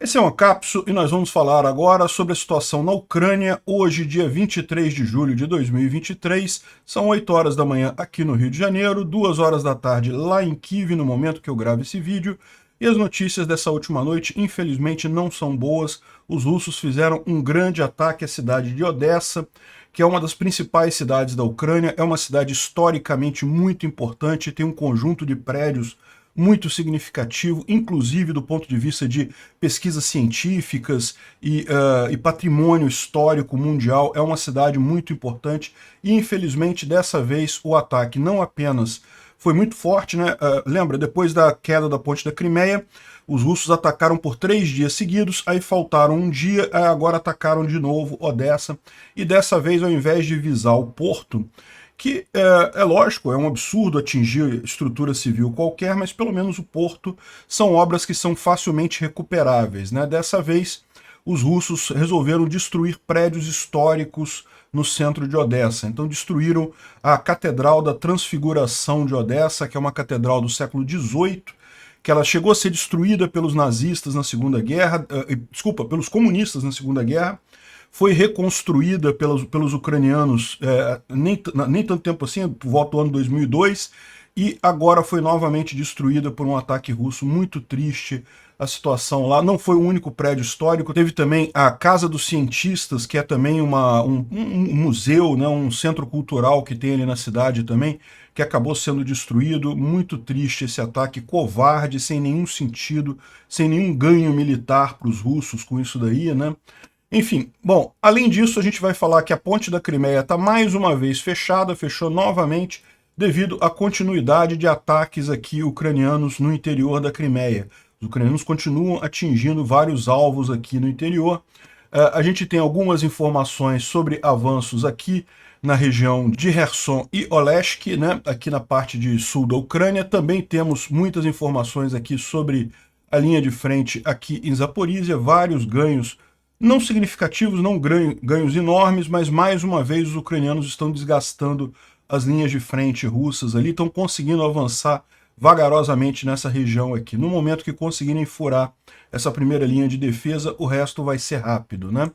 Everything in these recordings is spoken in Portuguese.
Esse é uma cápsula e nós vamos falar agora sobre a situação na Ucrânia, hoje, dia 23 de julho de 2023, são 8 horas da manhã aqui no Rio de Janeiro, 2 horas da tarde lá em Kiev, no momento que eu gravo esse vídeo, e as notícias dessa última noite, infelizmente, não são boas. Os russos fizeram um grande ataque à cidade de Odessa, que é uma das principais cidades da Ucrânia, é uma cidade historicamente muito importante, tem um conjunto de prédios muito significativo, inclusive do ponto de vista de pesquisas científicas e patrimônio histórico mundial. É uma cidade muito importante e, infelizmente, dessa vez o ataque não apenas foi muito forte, né? Lembra, depois da queda da ponte da Crimeia, os russos atacaram por 3 dias seguidos, aí faltaram um dia, agora atacaram de novo Odessa, e dessa vez, ao invés de visar o porto, que é lógico, é um absurdo atingir estrutura civil qualquer, mas pelo menos o porto são obras que são facilmente recuperáveis, né? Dessa vez, os russos resolveram destruir prédios históricos no centro de Odessa. Então destruíram a Catedral da Transfiguração de Odessa, que é uma catedral do século XVIII, que ela chegou a ser destruída pelos nazistas na Segunda Guerra, pelos comunistas na Segunda Guerra, foi reconstruída pelos ucranianos nem tanto tempo assim, por volta do ano 2002, e agora foi novamente destruída por um ataque russo. Muito triste a situação lá. Não foi o único prédio histórico, teve também a Casa dos Cientistas, que é também um museu, né, um centro cultural que tem ali na cidade também, que acabou sendo destruído. Muito triste esse ataque covarde, sem nenhum sentido, sem nenhum ganho militar para os russos com isso daí, né? Enfim, bom, além disso, a gente vai falar que a ponte da Crimeia está mais uma vez fechada, fechou novamente, devido à continuidade de ataques aqui ucranianos no interior da Crimeia. Os ucranianos continuam atingindo vários alvos aqui no interior. A gente tem algumas informações sobre avanços aqui na região de Kherson e Olesk, né, aqui na parte de sul da Ucrânia. Também temos muitas informações aqui sobre a linha de frente aqui em Zaporizhia, vários ganhos não significativos, não ganhos enormes, mas mais uma vez os ucranianos estão desgastando as linhas de frente russas ali, estão conseguindo avançar vagarosamente nessa região aqui. No momento que conseguirem furar essa primeira linha de defesa, o resto vai ser rápido, né?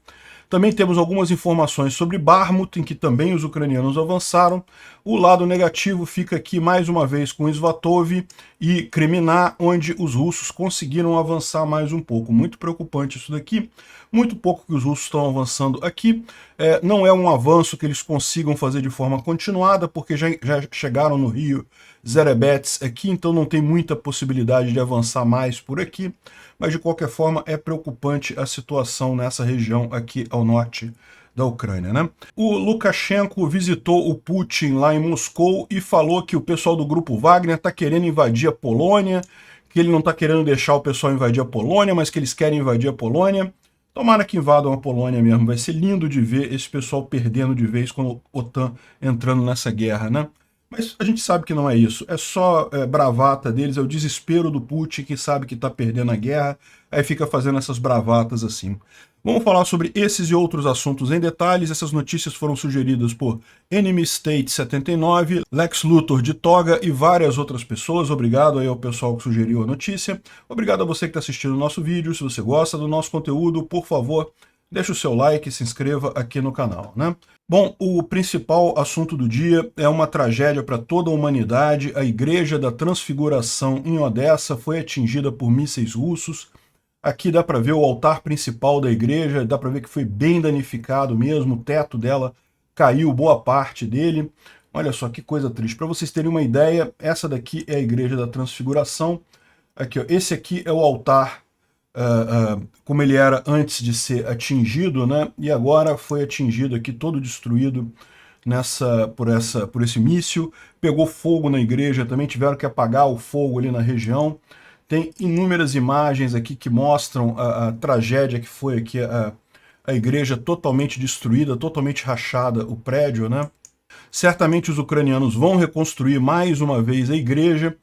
Também temos algumas informações sobre Bakhmut, em que também os ucranianos avançaram. O lado negativo fica aqui mais uma vez com Svatov e Kremina, onde os russos conseguiram avançar mais um pouco. Muito preocupante isso daqui. Muito pouco que os russos estão avançando aqui. Não é um avanço que eles consigam fazer de forma continuada, porque já chegaram no rio Zerebets aqui, então não tem muita possibilidade de avançar mais por aqui. Mas de qualquer forma é preocupante a situação nessa região aqui ao norte da Ucrânia, né? O Lukashenko visitou o Putin lá em Moscou e falou que o pessoal do grupo Wagner está querendo invadir a Polônia, que ele não está querendo deixar o pessoal invadir a Polônia, mas que eles querem invadir a Polônia. Tomara que invadam a Polônia mesmo, vai ser lindo de ver esse pessoal perdendo de vez com a OTAN entrando nessa guerra, né? Mas a gente sabe que não é isso, é só bravata deles, é o desespero do Putin que sabe que está perdendo a guerra, aí fica fazendo essas bravatas assim. Vamos falar sobre esses e outros assuntos em detalhes. Essas notícias foram sugeridas por Enemy State 79, Lex Luthor de Toga e várias outras pessoas. Obrigado aí ao pessoal que sugeriu a notícia. Obrigado a você que está assistindo o nosso vídeo. Se você gosta do nosso conteúdo, por favor, deixe o seu like e se inscreva aqui no canal, né? Bom, o principal assunto do dia é uma tragédia para toda a humanidade. A Igreja da Transfiguração em Odessa foi atingida por mísseis russos. Aqui dá para ver o altar principal da igreja, dá para ver que foi bem danificado mesmo, o teto dela caiu, boa parte dele. Olha só que coisa triste. Para vocês terem uma ideia, essa daqui é a Igreja da Transfiguração. Aqui, ó, esse aqui é o altar como ele era antes de ser atingido, né? E agora foi atingido aqui, todo destruído por esse míssil. Pegou fogo na igreja, também tiveram que apagar o fogo ali na região. Tem inúmeras imagens aqui que mostram a tragédia que foi aqui, a igreja totalmente destruída, totalmente rachada, o prédio, né? Certamente os ucranianos vão reconstruir mais uma vez a igreja,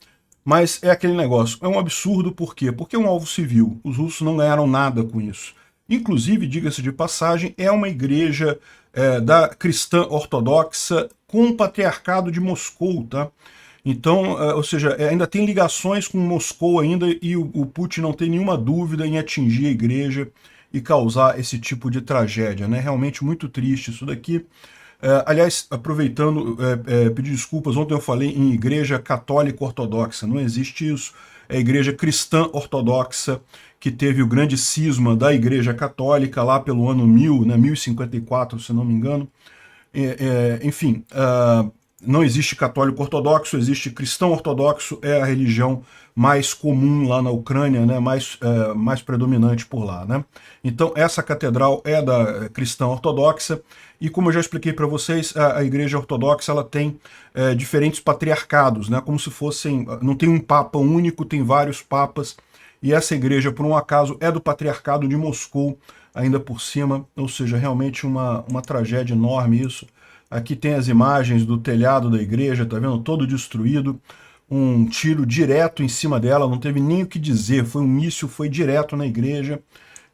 mas é aquele negócio, é um absurdo, por quê? Porque é um alvo civil, os russos não ganharam nada com isso. Inclusive, diga-se de passagem, é uma igreja da cristã ortodoxa com o patriarcado de Moscou, tá? Então, ou seja, ainda tem ligações com Moscou ainda, e o Putin não tem nenhuma dúvida em atingir a igreja e causar esse tipo de tragédia, né? Realmente muito triste isso daqui. Aliás, aproveitando, pedir desculpas, ontem eu falei em igreja católica ortodoxa, não existe isso. É a igreja cristã ortodoxa, que teve o grande cisma da igreja católica lá pelo ano 1000, né, 1054, se não me engano. Enfim, não existe católico ortodoxo, existe cristão ortodoxo, é a religião mais comum lá na Ucrânia, né, mais predominante por lá, né? Então essa catedral é da cristã ortodoxa, e como eu já expliquei para vocês, a igreja ortodoxa ela tem diferentes patriarcados, né, como se fossem, não tem um papa único, tem vários papas, e essa igreja, por um acaso, é do patriarcado de Moscou, ainda por cima, ou seja, realmente uma tragédia enorme isso. Aqui tem as imagens do telhado da igreja, tá vendo? Todo destruído, um tiro direto em cima dela, não teve nem o que dizer, foi um míssil, foi direto na igreja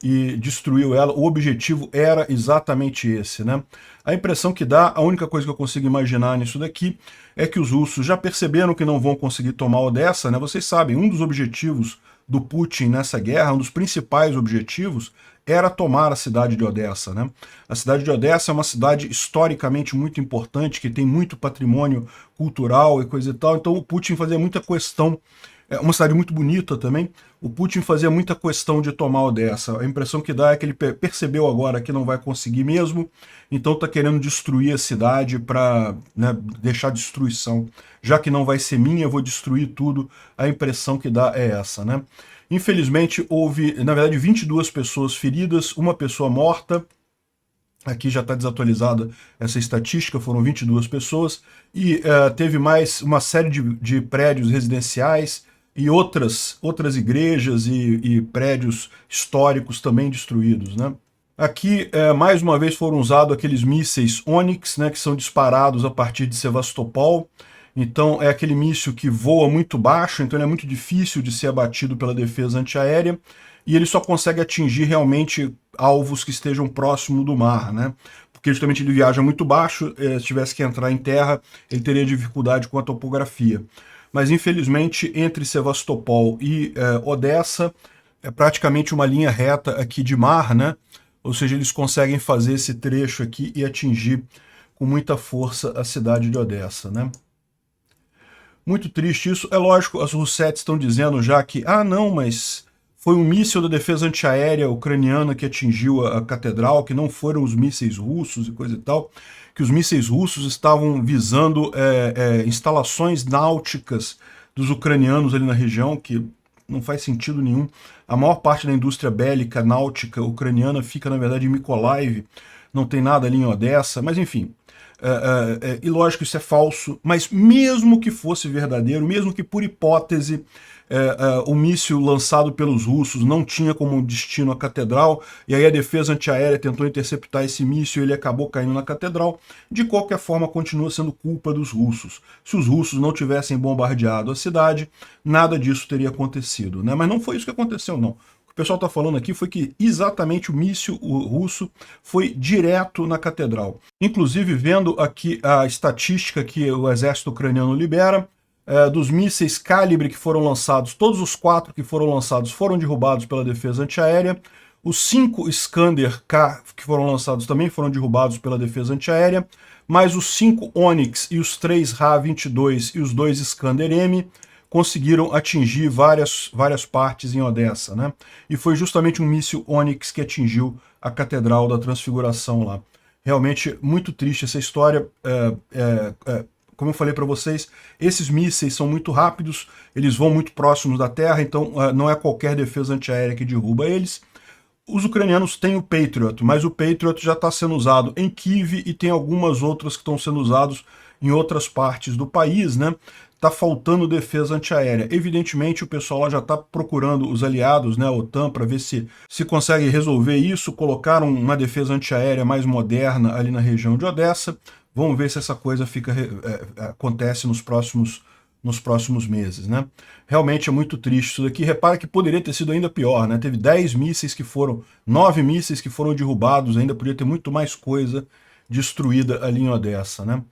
e destruiu ela. O objetivo era exatamente esse, né? A impressão que dá, a única coisa que eu consigo imaginar nisso daqui, é que os russos já perceberam que não vão conseguir tomar Odessa, né? Vocês sabem, um dos objetivos do Putin nessa guerra, um dos principais objetivos, era tomar a cidade de Odessa, né? A cidade de Odessa é uma cidade historicamente muito importante, que tem muito patrimônio cultural e coisa e tal, então o Putin fazia muita questão, é uma cidade muito bonita também, o Putin fazia muita questão de tomar Odessa. A impressão que dá é que ele percebeu agora que não vai conseguir mesmo, então está querendo destruir a cidade para, né, deixar destruição. Já que não vai ser minha, eu vou destruir tudo. A impressão que dá é essa, né? Infelizmente, houve, na verdade, 22 pessoas feridas, uma pessoa morta. Aqui já está desatualizada essa estatística, foram 22 pessoas. E teve mais uma série de prédios residenciais e outras igrejas e prédios históricos também destruídos, né? Aqui, mais uma vez, foram usados aqueles mísseis Onyx, né, que são disparados a partir de Sevastopol. Então é aquele míssil que voa muito baixo, então ele é muito difícil de ser abatido pela defesa antiaérea, e ele só consegue atingir realmente alvos que estejam próximo do mar, né? Porque justamente ele viaja muito baixo, se tivesse que entrar em terra, ele teria dificuldade com a topografia. Mas infelizmente, entre Sevastopol e Odessa, é praticamente uma linha reta aqui de mar, né? Ou seja, eles conseguem fazer esse trecho aqui e atingir com muita força a cidade de Odessa, né? Muito triste isso. É lógico, as Russettes estão dizendo já que, não, mas foi um míssil da defesa antiaérea ucraniana que atingiu a catedral, que não foram os mísseis russos e coisa e tal, que os mísseis russos estavam visando instalações náuticas dos ucranianos ali na região, que não faz sentido nenhum. A maior parte da indústria bélica náutica ucraniana fica, na verdade, em Mykolaiv, não tem nada ali em Odessa, mas enfim. E lógico, isso é falso, mas mesmo que fosse verdadeiro, mesmo que por hipótese o míssil lançado pelos russos não tinha como destino a catedral, e aí a defesa antiaérea tentou interceptar esse míssil e ele acabou caindo na catedral, de qualquer forma continua sendo culpa dos russos. Se os russos não tivessem bombardeado a cidade, nada disso teria acontecido, né? Mas não foi isso que aconteceu, não. O pessoal está falando aqui foi que exatamente o míssil russo foi direto na catedral. Inclusive, vendo aqui a estatística que o exército ucraniano libera, dos mísseis calibre que foram lançados, todos os 4 que foram lançados foram derrubados pela defesa antiaérea. Os 5 Iskander-K que foram lançados também foram derrubados pela defesa antiaérea, mas os 5 Onyx e os 3 Ra-22 e os 2 Iskander-M conseguiram atingir várias partes em Odessa, né? E foi justamente um míssil Onyx que atingiu a Catedral da Transfiguração lá. Realmente muito triste essa história. Como eu falei para vocês, esses mísseis são muito rápidos, eles vão muito próximos da Terra, então não é qualquer defesa antiaérea que derruba eles. Os ucranianos têm o Patriot, mas o Patriot já está sendo usado em Kiev e tem algumas outras que estão sendo usados em outras partes do país, né? Está faltando defesa antiaérea. Evidentemente, o pessoal lá já está procurando os aliados, né, a OTAN, para ver se consegue resolver isso, colocar uma defesa antiaérea mais moderna ali na região de Odessa. Vamos ver se essa coisa acontece nos próximos meses, né? Realmente é muito triste isso daqui. Repara que poderia ter sido ainda pior, né? Teve 9 mísseis que foram derrubados, ainda podia ter muito mais coisa destruída ali em Odessa, né?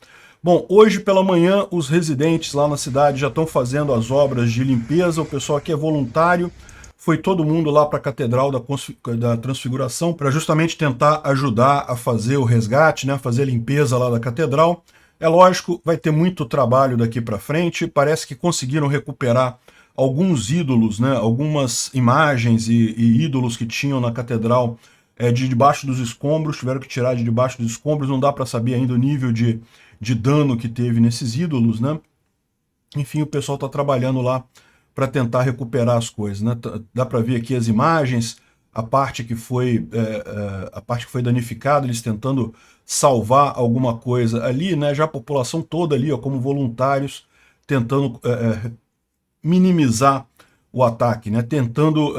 Bom, hoje pela manhã os residentes lá na cidade já estão fazendo as obras de limpeza, o pessoal aqui é voluntário, foi todo mundo lá para a Catedral da Transfiguração para justamente tentar ajudar a fazer o resgate, né, fazer a limpeza lá da Catedral. É lógico, vai ter muito trabalho daqui para frente, parece que conseguiram recuperar alguns ídolos, né, algumas imagens e ídolos que tinham na Catedral de debaixo dos escombros, tiveram que tirar de debaixo dos escombros, não dá para saber ainda o nível de dano que teve nesses ídolos, né? Enfim, o pessoal está trabalhando lá para tentar recuperar as coisas, né? Dá para ver aqui as imagens, a parte que foi danificada, eles tentando salvar alguma coisa ali, né? Já a população toda ali, ó, como voluntários, tentando minimizar o ataque, né? Tentando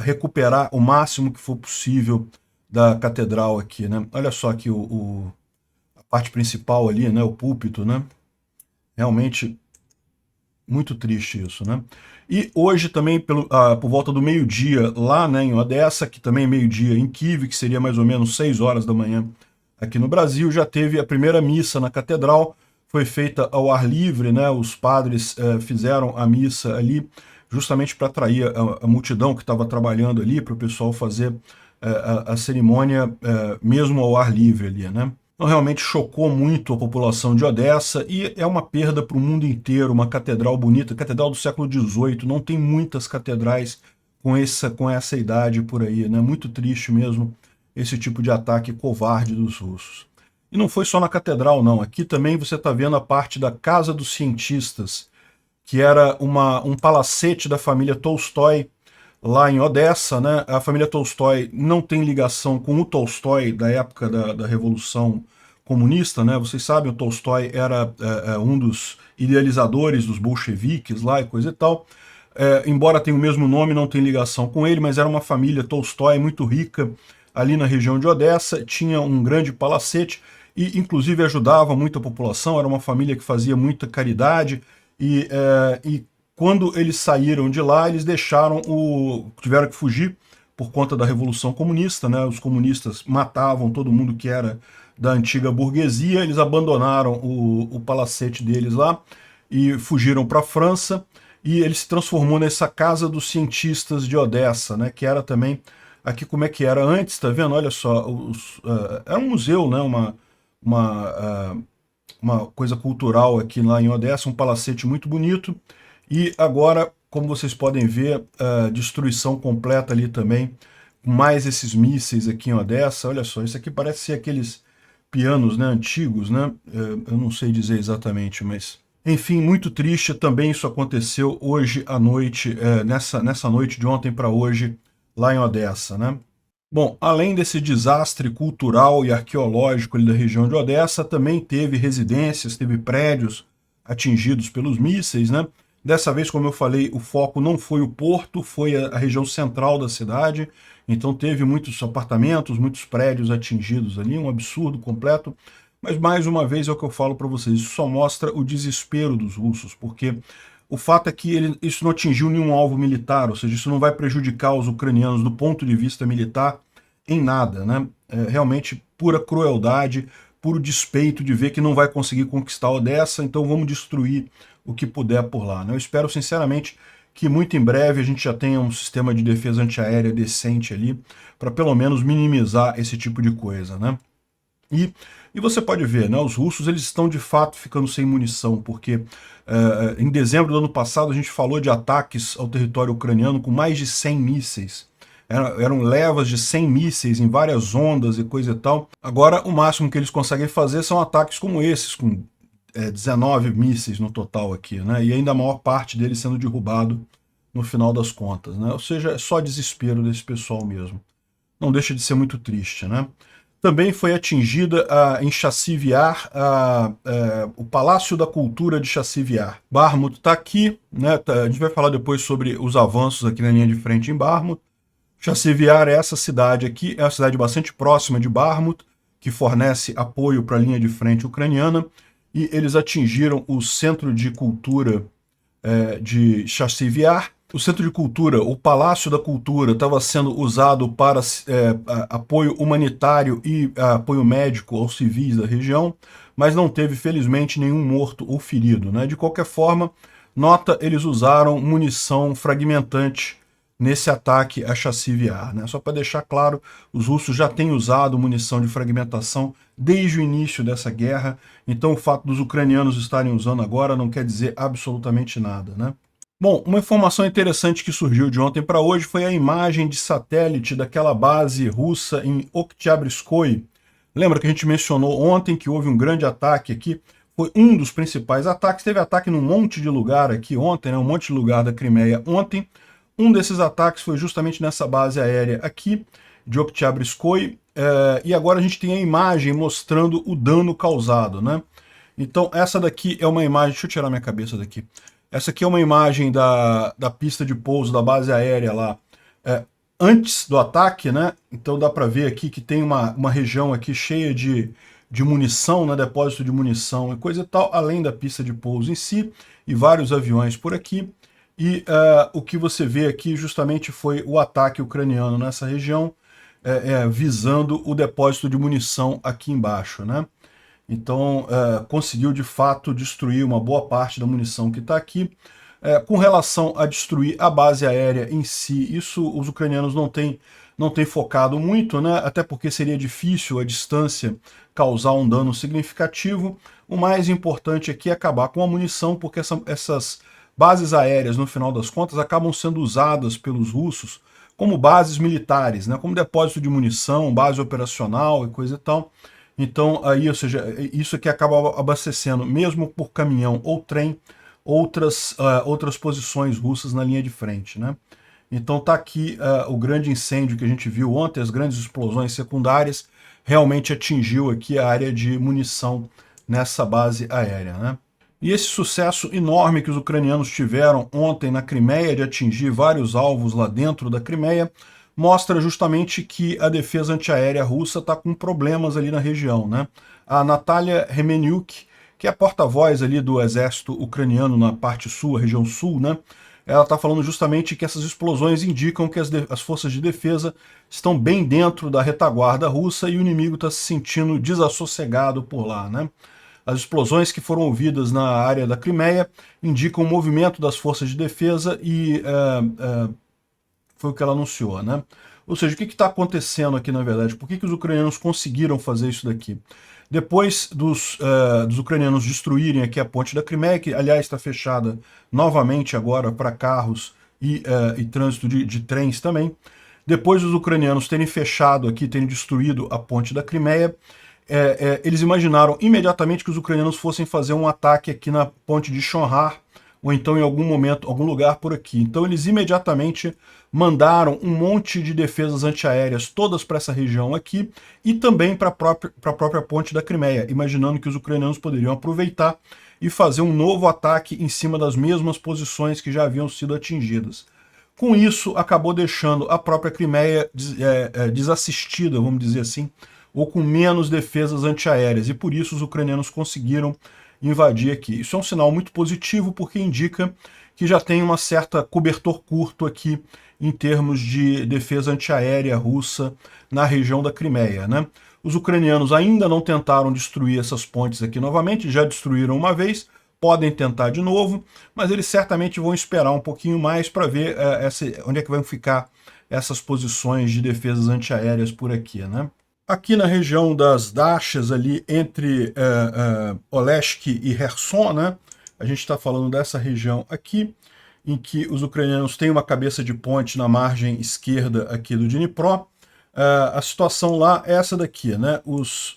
recuperar o máximo que for possível da catedral aqui, né? Olha só aqui a parte principal ali, né? O púlpito, né? Realmente muito triste isso, né? E hoje também, por volta do meio-dia, lá, né, em Odessa, que também é meio-dia em Kiev, que seria mais ou menos 6 horas da manhã aqui no Brasil, já teve a primeira missa na catedral, foi feita ao ar livre, né? Os padres fizeram a missa ali, justamente para atrair a multidão que estava trabalhando ali, para o pessoal fazer a cerimônia mesmo ao ar livre ali, né? Então, realmente chocou muito a população de Odessa e é uma perda para o mundo inteiro, uma catedral bonita, catedral do século XVIII, não tem muitas catedrais com essa idade por aí, né? Muito triste mesmo esse tipo de ataque covarde dos russos. E não foi só na catedral, não. Aqui também você está vendo a parte da Casa dos Cientistas, que era um palacete da família Tolstói, lá em Odessa, né? A família Tolstói não tem ligação com o Tolstói da época da Revolução Comunista, né? Vocês sabem, o Tolstói era um dos idealizadores dos bolcheviques lá e coisa e tal. Embora tenha o mesmo nome, não tem ligação com ele, mas era uma família Tolstói muito rica ali na região de Odessa, tinha um grande palacete e inclusive ajudava muito a população, era uma família que fazia muita caridade e quando eles saíram de lá, eles tiveram que fugir por conta da Revolução Comunista, né? Os comunistas matavam todo mundo que era da antiga burguesia, eles abandonaram o palacete deles lá e fugiram para a França, e ele se transformou nessa Casa dos Cientistas de Odessa, né? Que era também, aqui como é que era antes, tá vendo? Olha só, era um museu, né? Uma coisa cultural aqui lá em Odessa, um palacete muito bonito. E agora, como vocês podem ver, a destruição completa ali também, mais esses mísseis aqui em Odessa. Olha só, isso aqui parece ser aqueles pianos, né, antigos, né? Eu não sei dizer exatamente, mas... Enfim, muito triste, também isso aconteceu hoje à noite, nessa noite de ontem para hoje, lá em Odessa, né? Bom, além desse desastre cultural e arqueológico ali da região de Odessa, também teve residências, teve prédios atingidos pelos mísseis, né? Dessa vez, como eu falei, o foco não foi o porto, foi a região central da cidade, então teve muitos apartamentos, muitos prédios atingidos ali, um absurdo completo. Mas, mais uma vez, é o que eu falo para vocês, isso só mostra o desespero dos russos, porque o fato é que isso não atingiu nenhum alvo militar, ou seja, isso não vai prejudicar os ucranianos do ponto de vista militar em nada, né? Realmente pura crueldade, puro despeito de ver que não vai conseguir conquistar Odessa, então vamos destruir o que puder por lá, né? Eu espero sinceramente que muito em breve a gente já tenha um sistema de defesa antiaérea decente ali, para pelo menos minimizar esse tipo de coisa, né? E você pode ver, né, os russos eles estão de fato ficando sem munição, porque em dezembro do ano passado a gente falou de ataques ao território ucraniano com mais de 100 mísseis. Eram levas de 100 mísseis em várias ondas e coisa e tal. Agora o máximo que eles conseguem fazer são ataques como esses, com 19 mísseis no total aqui, né, e ainda a maior parte deles sendo derrubado no final das contas, né? Ou seja, é só desespero desse pessoal mesmo. Não deixa de ser muito triste, né? Também foi atingida em Chassiviar, o Palácio da Cultura de Chassiviar. Barmut está aqui, né? A gente vai falar depois sobre os avanços aqui na linha de frente em Barmut. Chassiviar é essa cidade aqui, é uma cidade bastante próxima de Barmut, que fornece apoio para a linha de frente ucraniana, e eles atingiram o Centro de Cultura de Chassiviar. O Centro de Cultura, o Palácio da Cultura, estava sendo usado para apoio humanitário e apoio médico aos civis da região, mas não teve, felizmente, nenhum morto ou ferido, né? De qualquer forma, nota, eles usaram munição fragmentante nesse ataque a Chassiviar, né? Só para deixar claro, os russos já têm usado munição de fragmentação desde o início dessa guerra, então o fato dos ucranianos estarem usando agora não quer dizer absolutamente nada, né? Bom, uma informação interessante que surgiu de ontem para hoje foi a imagem de satélite daquela base russa em Oktyabrskoye. Lembra que a gente mencionou ontem que houve um grande ataque aqui? Foi um dos principais ataques. Teve ataque num monte de lugar aqui ontem, né? Um monte de lugar da Crimeia ontem. Um desses ataques foi justamente nessa base aérea aqui, de Oktyabrskoye, e agora a gente tem a imagem mostrando o dano causado, né? Então essa daqui é uma imagem, deixa eu tirar minha cabeça daqui. Essa aqui é uma imagem da pista de pouso da base aérea lá, antes do ataque, né? Então dá para ver aqui que tem uma região aqui cheia de munição, né? Depósito de munição e coisa e tal, além da pista de pouso em si, e vários aviões por aqui. E o que você vê aqui justamente foi o ataque ucraniano nessa região, visando o depósito de munição aqui embaixo, né? Então, conseguiu de fato destruir uma boa parte da munição que está aqui. Com relação a destruir a base aérea em si, isso os ucranianos não têm focado muito, né? Até porque seria difícil a distância causar um dano significativo. O mais importante aqui é acabar com a munição, porque essas bases aéreas, no final das contas, acabam sendo usadas pelos russos como bases militares, né? Como depósito de munição, base operacional e coisa e tal. Então, aí, ou seja, isso aqui acaba abastecendo, mesmo por caminhão ou trem, outras posições russas na linha de frente, né? Então tá aqui o grande incêndio que a gente viu ontem, as grandes explosões secundárias, realmente atingiu aqui a área de munição nessa base aérea, né? E esse sucesso enorme que os ucranianos tiveram ontem na Crimeia, de atingir vários alvos lá dentro da Crimeia, mostra justamente que a defesa antiaérea russa está com problemas ali na região, né? A Natalia Remeniuk, que é porta-voz ali do exército ucraniano na parte sul, a região sul, né? Ela está falando justamente que essas explosões indicam que as forças de defesa estão bem dentro da retaguarda russa e o inimigo está se sentindo desassossegado por lá, né? As explosões que foram ouvidas na área da Crimeia indicam o movimento das forças de defesa e foi o que ela anunciou, né? Ou seja, o que está acontecendo aqui na verdade? Por que os ucranianos conseguiram fazer isso daqui? Depois dos ucranianos destruírem aqui a ponte da Crimeia, que aliás está fechada novamente agora para carros e trânsito de trens também, depois dos ucranianos terem fechado aqui, terem destruído a ponte da Crimeia, eles imaginaram imediatamente que os ucranianos fossem fazer um ataque aqui na ponte de Chonhar, ou então em algum momento, algum lugar por aqui. Então eles imediatamente mandaram um monte de defesas antiaéreas, todas para essa região aqui, e também para a própria ponte da Crimeia, imaginando que os ucranianos poderiam aproveitar e fazer um novo ataque em cima das mesmas posições que já haviam sido atingidas. Com isso, acabou deixando a própria Crimeia desassistida, vamos dizer assim, ou com menos defesas antiaéreas, e por isso os ucranianos conseguiram invadir aqui. Isso é um sinal muito positivo, porque indica que já tem uma certa cobertor curto aqui em termos de defesa antiaérea russa na região da Crimeia, né? Os ucranianos ainda não tentaram destruir essas pontes aqui novamente, já destruíram uma vez, podem tentar de novo, mas eles certamente vão esperar um pouquinho mais para ver onde é que vão ficar essas posições de defesas antiaéreas por aqui, né? Aqui na região das Dachas, ali entre Olesk e Kherson, né, a gente está falando dessa região aqui, em que os ucranianos têm uma cabeça de ponte na margem esquerda aqui do Dnipro. A situação lá é essa daqui, né? Os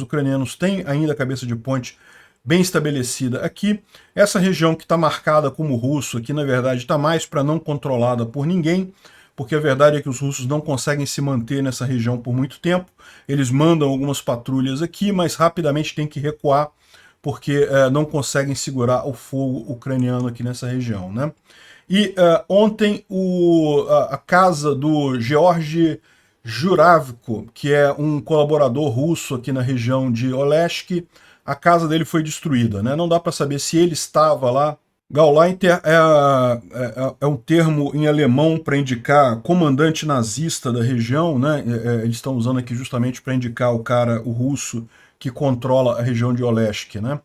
ucranianos têm ainda a cabeça de ponte bem estabelecida aqui. Essa região que está marcada como russo aqui, na verdade, está mais para não controlada por ninguém, porque a verdade é que os russos não conseguem se manter nessa região por muito tempo. Eles mandam algumas patrulhas aqui, mas rapidamente tem que recuar, porque não conseguem segurar o fogo ucraniano aqui nessa região, né? E ontem a casa do Georgi Juravko, que é um colaborador russo aqui na região de Olesk, a casa dele foi destruída, né? Não dá para saber se ele estava lá Gauleiter é um termo em alemão para indicar comandante nazista da região, né? Eles estão usando aqui justamente para indicar o cara, o russo, que controla a região de Olesk, né?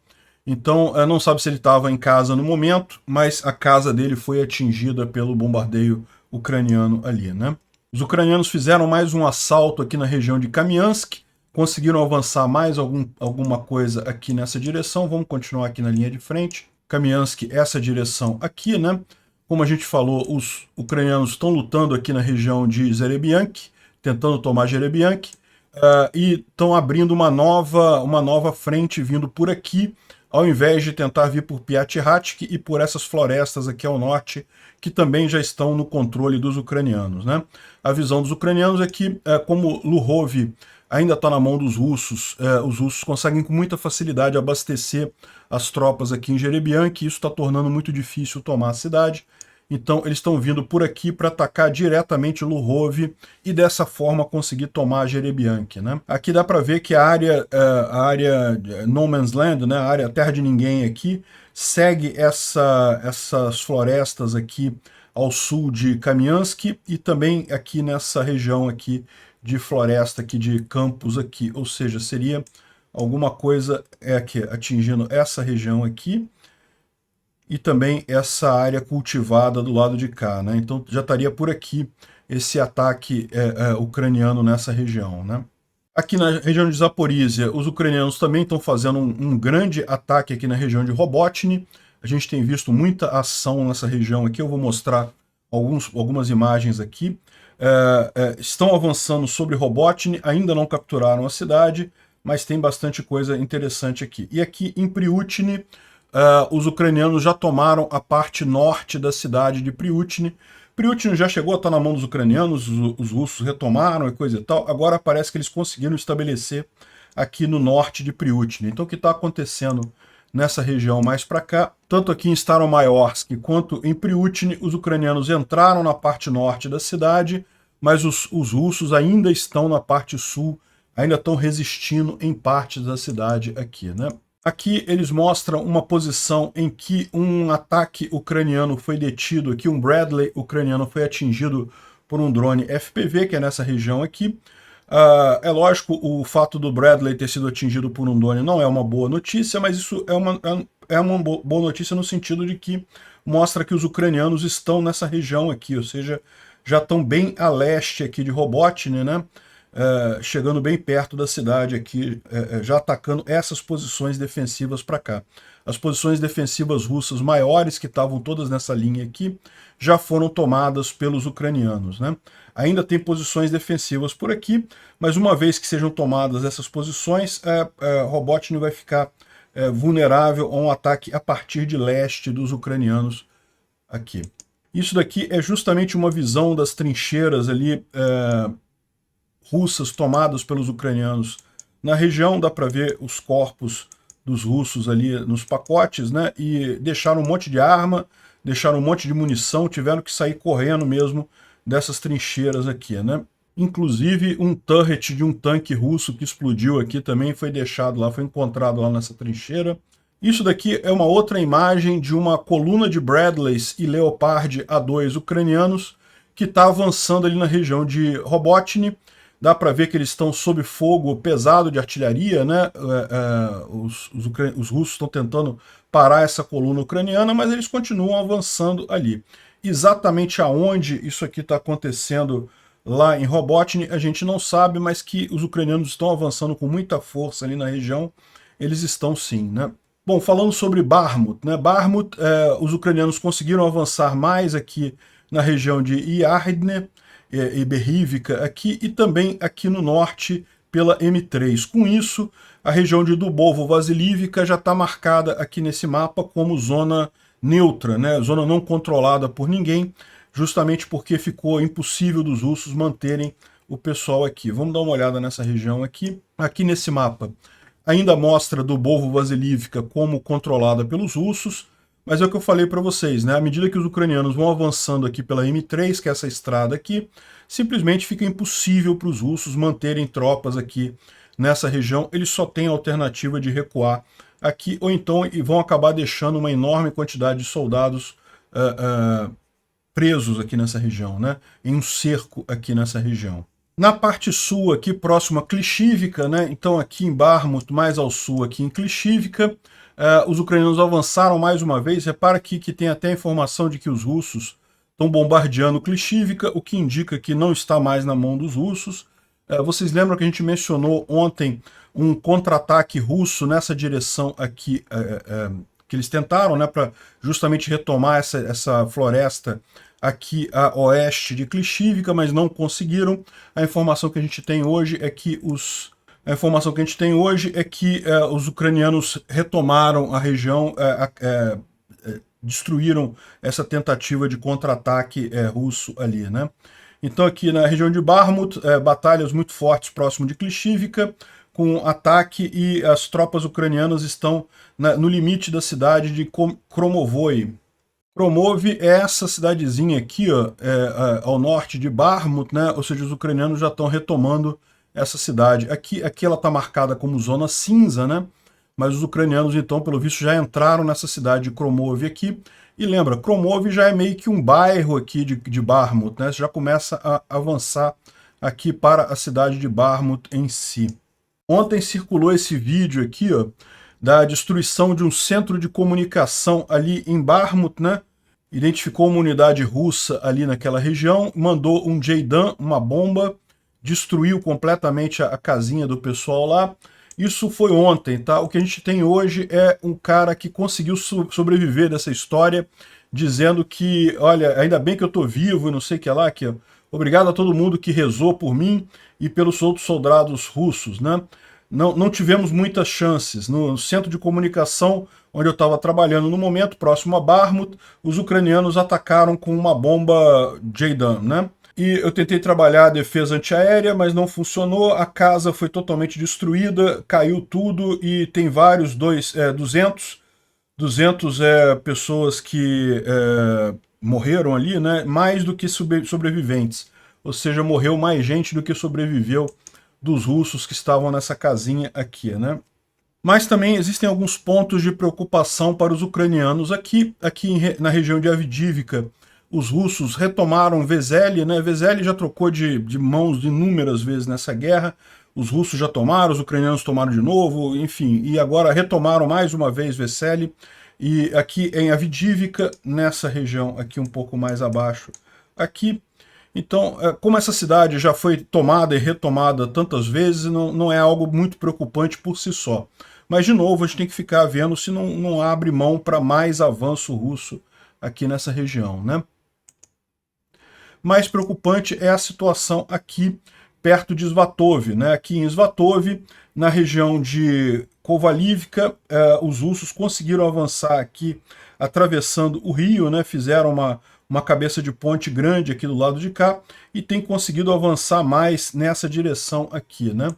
Então, não sabe se ele estava em casa no momento, mas a casa dele foi atingida pelo bombardeio ucraniano ali, né? Os ucranianos fizeram mais um assalto aqui na região de Kamiansk, conseguiram avançar mais alguma coisa aqui nessa direção. Vamos continuar aqui na linha de frente. Kamiansk, essa direção aqui, né? Como a gente falou, os ucranianos estão lutando aqui na região de Zerebiansk, tentando tomar Jerebiansk, e estão abrindo uma nova frente vindo por aqui, ao invés de tentar vir por Piatihatsk e por essas florestas aqui ao norte, que também já estão no controle dos ucranianos, né? A visão dos ucranianos é que, como Luhov ainda está na mão dos russos, os russos conseguem com muita facilidade abastecer as tropas aqui em Jerebiansk, e isso está tornando muito difícil tomar a cidade. Então eles estão vindo por aqui para atacar diretamente Luhov e dessa forma conseguir tomar Jerebiansk, né? Aqui dá para ver que a área No Man's Land, né, a área Terra de Ninguém aqui, segue essas florestas aqui ao sul de Kamiansk e também aqui nessa região aqui de floresta aqui de campos aqui, ou seja, seria alguma coisa aqui atingindo essa região aqui e também essa área cultivada do lado de cá, né? Então já estaria por aqui esse ataque ucraniano nessa região, né? Aqui na região de Zaporizhia, os ucranianos também estão fazendo um grande ataque aqui na região de Robotny. A gente tem visto muita ação nessa região aqui. Eu vou mostrar algumas imagens aqui. Estão avançando sobre Robotny, ainda não capturaram a cidade, mas tem bastante coisa interessante aqui. E aqui em Priutny, os ucranianos já tomaram a parte norte da cidade de Priutny. Priutny já chegou a estar na mão dos ucranianos, os russos retomaram e coisa e tal. Agora parece que eles conseguiram estabelecer aqui no norte de Priutny. Então o que está acontecendo nessa região mais para cá, tanto aqui em Staromayorsk quanto em Priutny, os ucranianos entraram na parte norte da cidade, mas os russos ainda estão na parte sul, ainda estão resistindo em partes da cidade aqui, né? Aqui eles mostram uma posição em que um ataque ucraniano foi detido, aqui um Bradley ucraniano foi atingido por um drone FPV, que é nessa região aqui. É lógico, o fato do Bradley ter sido atingido por um drone não é uma boa notícia, mas isso é uma boa notícia no sentido de que mostra que os ucranianos estão nessa região aqui, ou seja, já estão bem a leste aqui de Robotny, né? Chegando bem perto da cidade aqui, já atacando essas posições defensivas para cá. As posições defensivas russas maiores, que estavam todas nessa linha aqui, já foram tomadas pelos ucranianos, né? Ainda tem posições defensivas por aqui, mas uma vez que sejam tomadas essas posições, Robotny vai ficar vulnerável a um ataque a partir de leste dos ucranianos aqui. Isso daqui é justamente uma visão das trincheiras ali russas tomadas pelos ucranianos na região. Dá para ver os corpos dos russos ali nos pacotes, né? E deixaram um monte de arma, deixaram um monte de munição, tiveram que sair correndo mesmo dessas trincheiras aqui, né? Inclusive um turret de um tanque russo que explodiu aqui também foi deixado lá, foi encontrado lá nessa trincheira. Isso daqui é uma outra imagem de uma coluna de Bradleys e Leopard A2 ucranianos que está avançando ali na região de Robotny. Dá para ver que eles estão sob fogo pesado de artilharia, né? Os russos estão tentando parar essa coluna ucraniana, mas eles continuam avançando ali. Exatamente aonde isso aqui está acontecendo lá em Robotny, a gente não sabe, mas que os ucranianos estão avançando com muita força ali na região, eles estão sim, né? Bom, falando sobre Bakhmut, né? Bakhmut, os ucranianos conseguiram avançar mais aqui na região de Iarne, e Berhivka aqui, e também aqui no norte pela M3. Com isso, a região de Dubovo-Vasilivka já está marcada aqui nesse mapa como zona neutra, né? Zona não controlada por ninguém, justamente porque ficou impossível dos russos manterem o pessoal aqui. Vamos dar uma olhada nessa região aqui. Aqui nesse mapa ainda mostra Dubovo-Vasilivka como controlada pelos russos, mas é o que eu falei para vocês, né? À medida que os ucranianos vão avançando aqui pela M3, que é essa estrada aqui, simplesmente fica impossível para os russos manterem tropas aqui nessa região. Eles só têm a alternativa de recuar aqui, ou então e vão acabar deixando uma enorme quantidade de soldados presos aqui nessa região, né? Em um cerco aqui nessa região. Na parte sul aqui, próximo a Klishivka, né? Então aqui em Bakhmut, mais ao sul aqui em Klishivka, os ucranianos avançaram mais uma vez. Repara aqui que tem até a informação de que os russos estão bombardeando Klishivka, o que indica que não está mais na mão dos russos. Vocês lembram que a gente mencionou ontem um contra-ataque russo nessa direção aqui, que eles tentaram, né, para justamente retomar essa floresta aqui a oeste de Klishivka, mas não conseguiram. A informação que a gente tem hoje é que os ucranianos retomaram a região, destruíram essa tentativa de contra-ataque russo ali, né? Então aqui na região de Bakhmut, batalhas muito fortes próximo de Klishivka, com ataque, e as tropas ucranianas estão no limite da cidade de Kromovoi. Kromov é essa cidadezinha aqui, ó, ao norte de Bakhmut, né? Ou seja, os ucranianos já estão retomando essa cidade. Aqui ela está marcada como zona cinza, né? Mas os ucranianos, então, pelo visto, já entraram nessa cidade de Kromov aqui. E lembra, Kromov já é meio que um bairro aqui de Bakhmut, né? Você já começa a avançar aqui para a cidade de Bakhmut em si. Ontem circulou esse vídeo aqui, ó, da destruição de um centro de comunicação ali em Bakhmut, né? Identificou uma unidade russa ali naquela região, mandou um JDAM, uma bomba, destruiu completamente a casinha do pessoal lá. Isso foi ontem, tá? O que a gente tem hoje é um cara que conseguiu sobreviver dessa história, dizendo que, olha, ainda bem que eu tô vivo e não sei o que lá, que obrigado a todo mundo que rezou por mim e pelos outros soldados russos, né? Não tivemos muitas chances. No centro de comunicação, onde eu estava trabalhando no momento, próximo a Bakhmut, os ucranianos atacaram com uma bomba JDAM, né? E eu tentei trabalhar a defesa antiaérea, mas não funcionou. A casa foi totalmente destruída, caiu tudo e tem vários, 200 pessoas que morreram ali, né? Mais do que sobreviventes. Ou seja, morreu mais gente do que sobreviveu dos russos que estavam nessa casinha aqui, né? Mas também existem alguns pontos de preocupação para os ucranianos aqui na região de Avdiivka. Os russos retomaram Vezele, né? Vezele já trocou de mãos inúmeras vezes nessa guerra. Os russos já tomaram, os ucranianos tomaram de novo, enfim. E agora retomaram mais uma vez Vezele. E aqui em Avdiivka, nessa região aqui um pouco mais abaixo, aqui. Então, como essa cidade já foi tomada e retomada tantas vezes, não é algo muito preocupante por si só. Mas, de novo, a gente tem que ficar vendo se não abre mão para mais avanço russo aqui nessa região, né? Mais preocupante é a situação aqui perto de Svatov, né? Aqui em Svatov, na região de Kovalivka, os russos conseguiram avançar aqui atravessando o rio, né? Fizeram uma cabeça de ponte grande aqui do lado de cá e tem conseguido avançar mais nessa direção aqui, né?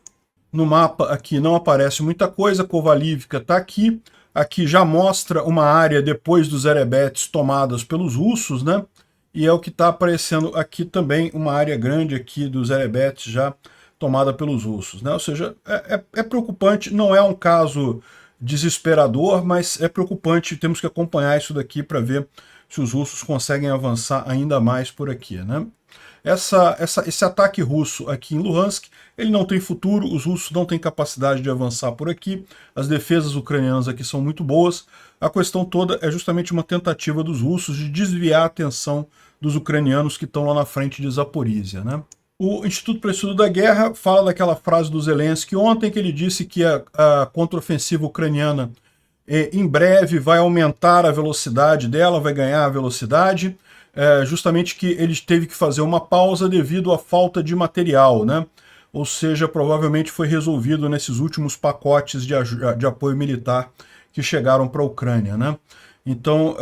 No mapa aqui não aparece muita coisa, Kovalivka está aqui. Aqui já mostra uma área depois dos erebetes tomadas pelos russos, né? E é o que está aparecendo aqui também, uma área grande aqui dos erebetes já tomada pelos russos, né? Ou seja, é preocupante, não é um caso desesperador, mas é preocupante, temos que acompanhar isso daqui para ver se os russos conseguem avançar ainda mais por aqui, né? Esse ataque russo aqui em Luhansk, ele não tem futuro, os russos não têm capacidade de avançar por aqui, as defesas ucranianas aqui são muito boas, a questão toda é justamente uma tentativa dos russos de desviar a atenção dos ucranianos que estão lá na frente de Zaporizhia, né? O Instituto para o Estudo da Guerra fala daquela frase do Zelensky ontem, que ele disse que a contraofensiva ucraniana em breve vai aumentar a velocidade dela, vai ganhar a velocidade, justamente que ele teve que fazer uma pausa devido à falta de material, né? Ou seja, provavelmente foi resolvido nesses últimos pacotes de apoio militar que chegaram para a Ucrânia, né? Então,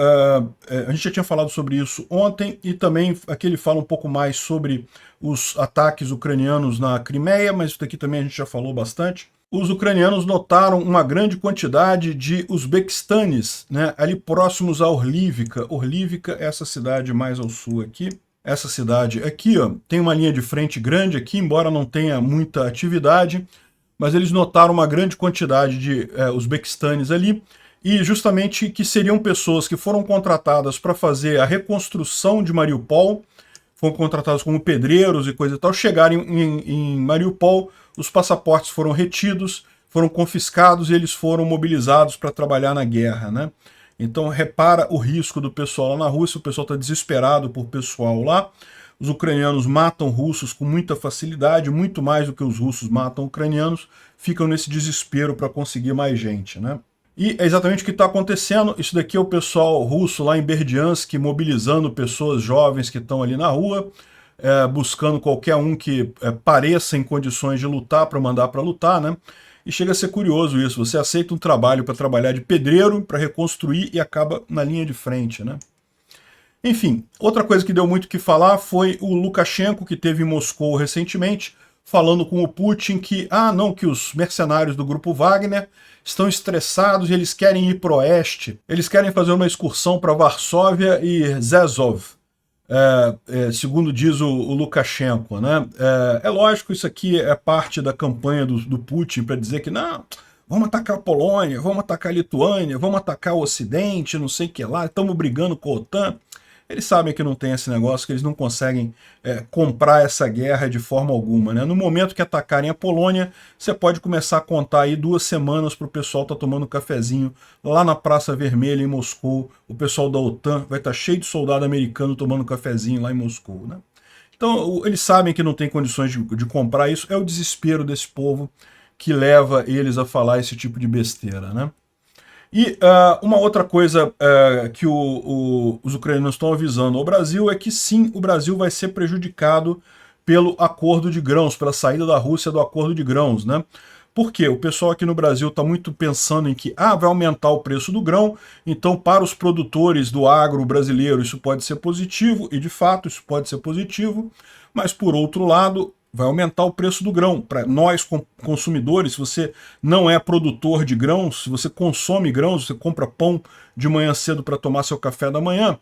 a gente já tinha falado sobre isso ontem, e também aqui ele fala um pouco mais sobre os ataques ucranianos na Crimeia, mas isso daqui também a gente já falou bastante. Os ucranianos notaram uma grande quantidade de uzbequistanes, né, ali próximos a Orlivka. Orlivka é essa cidade mais ao sul aqui. Essa cidade aqui, ó, tem uma linha de frente grande aqui, embora não tenha muita atividade. mas eles notaram uma grande quantidade de uzbequistanes ali, e justamente que seriam pessoas que foram contratadas para fazer a reconstrução de Mariupol, foram contratados como pedreiros e coisa e tal, chegaram em Mariupol, os passaportes foram retidos, foram confiscados e eles foram mobilizados para trabalhar na guerra, né? Então repara o risco do pessoal lá na Rússia, o pessoal está desesperado por pessoal lá, os ucranianos matam russos com muita facilidade, muito mais do que os russos matam ucranianos, ficam nesse desespero para conseguir mais gente, né? E é exatamente o que está acontecendo. Isso daqui é o pessoal russo lá em Berdiansk, mobilizando pessoas jovens que estão ali na rua, buscando qualquer um que pareça em condições de lutar para mandar para lutar, né? E chega a ser curioso isso, você aceita um trabalho para trabalhar de pedreiro, para reconstruir e acaba na linha de frente, né? Enfim, outra coisa que deu muito o que falar foi o Lukashenko, que esteve em Moscou recentemente, falando com o Putin que, que os mercenários do grupo Wagner estão estressados e eles querem ir para o oeste, eles querem fazer uma excursão para Varsóvia e Zezov, segundo diz o Lukashenko, né? É lógico, isso aqui é parte da campanha do Putin para dizer que não, vamos atacar a Polônia, vamos atacar a Lituânia, vamos atacar o Ocidente, não sei o que lá, estamos brigando com a OTAN. Eles sabem que não tem esse negócio, que eles não conseguem comprar essa guerra de forma alguma, né? No momento que atacarem a Polônia, você pode começar a contar aí 2 semanas para o pessoal estar tomando cafezinho lá na Praça Vermelha em Moscou. O pessoal da OTAN vai estar cheio de soldado americano tomando cafezinho lá em Moscou, né? Então eles sabem que não tem condições de comprar isso, é o desespero desse povo que leva eles a falar esse tipo de besteira, né? E uma outra coisa que os ucranianos estão avisando ao Brasil é que sim, o Brasil vai ser prejudicado pelo acordo de grãos, pela saída da Rússia do acordo de grãos, né? Por quê? O pessoal aqui no Brasil está muito pensando em que vai aumentar o preço do grão, então para os produtores do agro brasileiro isso pode ser positivo, e de fato isso pode ser positivo, mas por outro lado vai aumentar o preço do grão. Para nós, consumidores, se você não é produtor de grãos, se você consome grãos, você compra pão de manhã cedo para tomar seu café da manhã,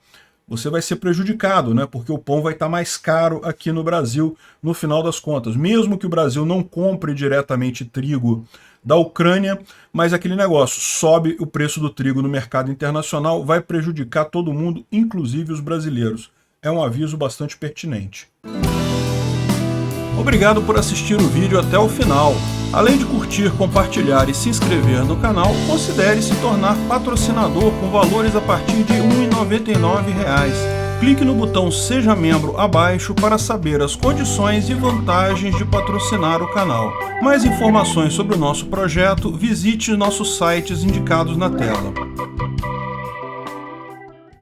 você vai ser prejudicado, né? Porque o pão vai estar mais caro aqui no Brasil, no final das contas. Mesmo que o Brasil não compre diretamente trigo da Ucrânia, mas aquele negócio, sobe o preço do trigo no mercado internacional, vai prejudicar todo mundo, inclusive os brasileiros. É um aviso bastante pertinente. Obrigado por assistir o vídeo até o final. Além de curtir, compartilhar e se inscrever no canal, considere se tornar patrocinador com valores a partir de R$ 1,99. Clique no botão Seja Membro abaixo para saber as condições e vantagens de patrocinar o canal. Mais informações sobre o nosso projeto, visite nossos sites indicados na tela.